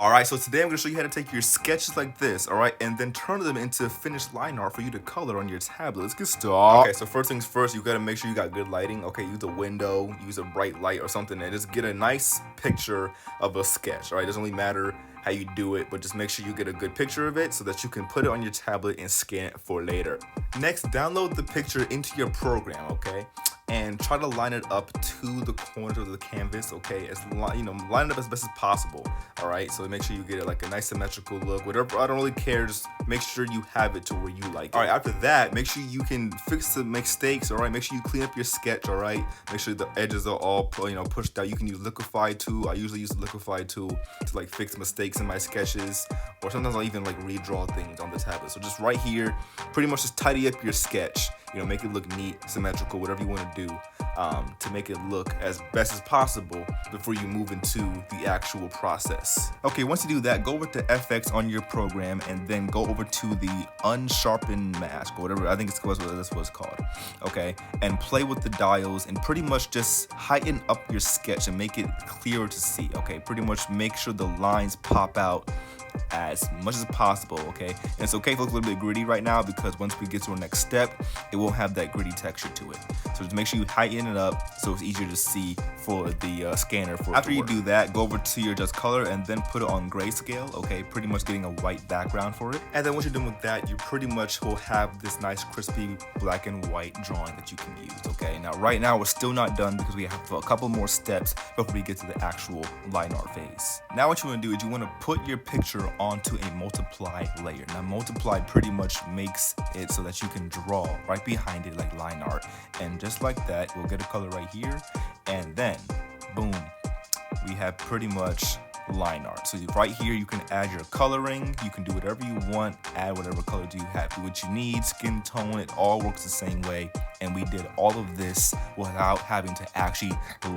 Alright, so today I'm going to show you how to take your sketches like this, alright, and then turn them into finished line art for you to color on your tablet. Let's get started. Okay, so first things first, you got to make sure you got good lighting. Okay, use a window, use a bright light or something, and just get a nice picture of a sketch, alright? It doesn't really matter how you do it, but just make sure you get a good picture of it so that you can put it on your tablet and scan it for later. Next, download the picture into your program, okay? And try to line it up to the corners of the canvas, okay? Line it up as best as possible, all right? So make sure you get it like a nice symmetrical look, whatever. I don't really care, just make sure you have it to where you like it. All right, after that, make sure you can fix the mistakes, all right? Make sure you clean up your sketch, all right? Make sure the edges are all, pushed out. You can use Liquify tool. I usually use the Liquify tool to like fix mistakes in my sketches, or sometimes I'll even like redraw things on the tablet. So just right here, pretty much just tidy up your sketch. Make it look neat, symmetrical, whatever you want to do to make it look as best as possible before you move into the actual process. Okay, once you do that, go over to FX on your program and then go over to the unsharpened mask or whatever, I think that's what it's called, okay? And play with the dials and pretty much just heighten up your sketch and make it clearer to see, okay? Pretty much make sure the lines pop out as much as possible, okay? And it's okay if it looks a little bit gritty right now because once we get to our next step, it won't have that gritty texture to it. So just make sure you heighten it up so it's easier to see for the scanner. After you do that, go over to your Just Color and then put it on grayscale, okay? Pretty much getting a white background for it. And then once you're done with that, you pretty much will have this nice crispy black and white drawing that you can use, okay? Now, right now, we're still not done because we have a couple more steps before we get to the actual line art phase. Now what you want to do is you want to put your picture onto a multiply layer. Now multiply pretty much makes it so that you can draw right behind it like line art, and just like that we'll get a color right here, and then boom, we have pretty much line art. So right here you can add your coloring, you can do whatever you want, add whatever color do you have, do what you need, skin tone, it all works the same way. And we did all of this without having to actually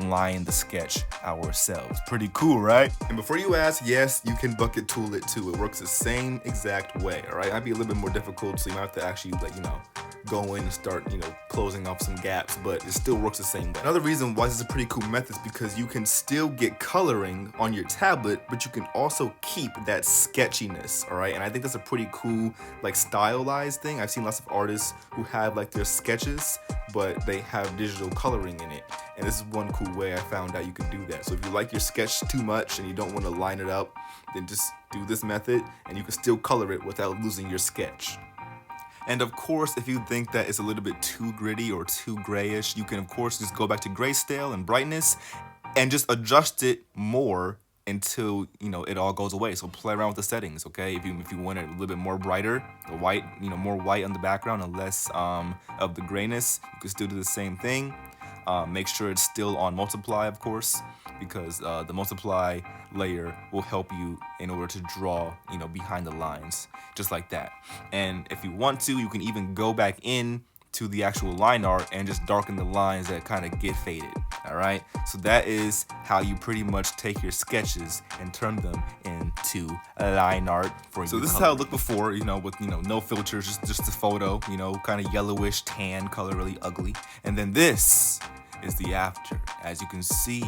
line the sketch ourselves. Pretty cool, right? And before you ask, yes, you can bucket tool it too. It works the same exact way, all right? It might be a little bit more difficult, so you might have to actually go in and start, closing off some gaps, but it still works the same way. Another reason why this is a pretty cool method is because you can still get coloring on your tablet, but you can also keep that sketchiness, all right? And I think that's a pretty cool, stylized thing. I've seen lots of artists who have their sketches, but they have digital coloring in it. And this is one cool way I found out you can do that. So if you like your sketch too much and you don't want to line it up, then just do this method and you can still color it without losing your sketch. And of course, if you think that it's a little bit too gritty or too grayish, you can of course just go back to grayscale and brightness and just adjust it more until it all goes away. So play around with the settings, okay? If you want it a little bit more brighter, the white, more white on the background and less of the grayness, you can still do the same thing. Make sure it's still on multiply, of course, because the multiply layer will help you in order to draw, behind the lines, just like that. And if you want to, you can even go back in to the actual line art and just darken the lines that kind of get faded, all right? So that is how you pretty much take your sketches and turn them into line art for you. So this is how it looked before, with, no filters, just a photo, kind of yellowish tan color, really ugly. And then this is the after. As you can see,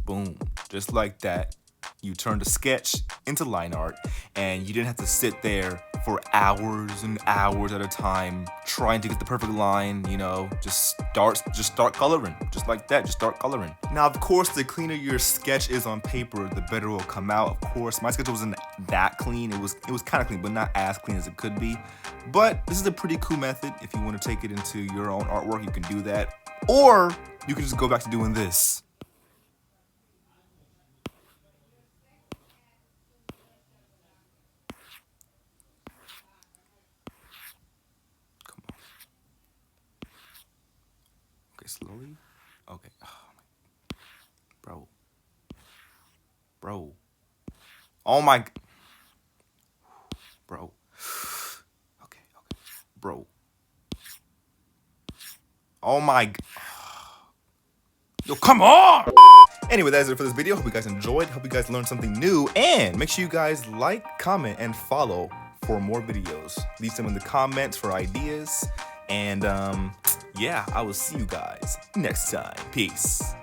boom, just like that. You turned a sketch into line art, and you didn't have to sit there for hours and hours at a time trying to get the perfect line. Just start coloring, just like that. Just start coloring. Now, of course, the cleaner your sketch is on paper, the better it will come out. Of course, my sketch wasn't that clean. It was kind of clean, but not as clean as it could be. But this is a pretty cool method. If you want to take it into your own artwork, you can do that, or you can just go back to doing this. Okay, slowly. Okay. Oh, bro. Oh my. Bro. Okay. Bro. Oh my. Yo, come on! Anyway, that's it for this video. Hope you guys enjoyed. Hope you guys learned something new. And make sure you guys like, comment, and follow for more videos. Leave them in the comments for ideas. And yeah, I will see you guys next time. Peace.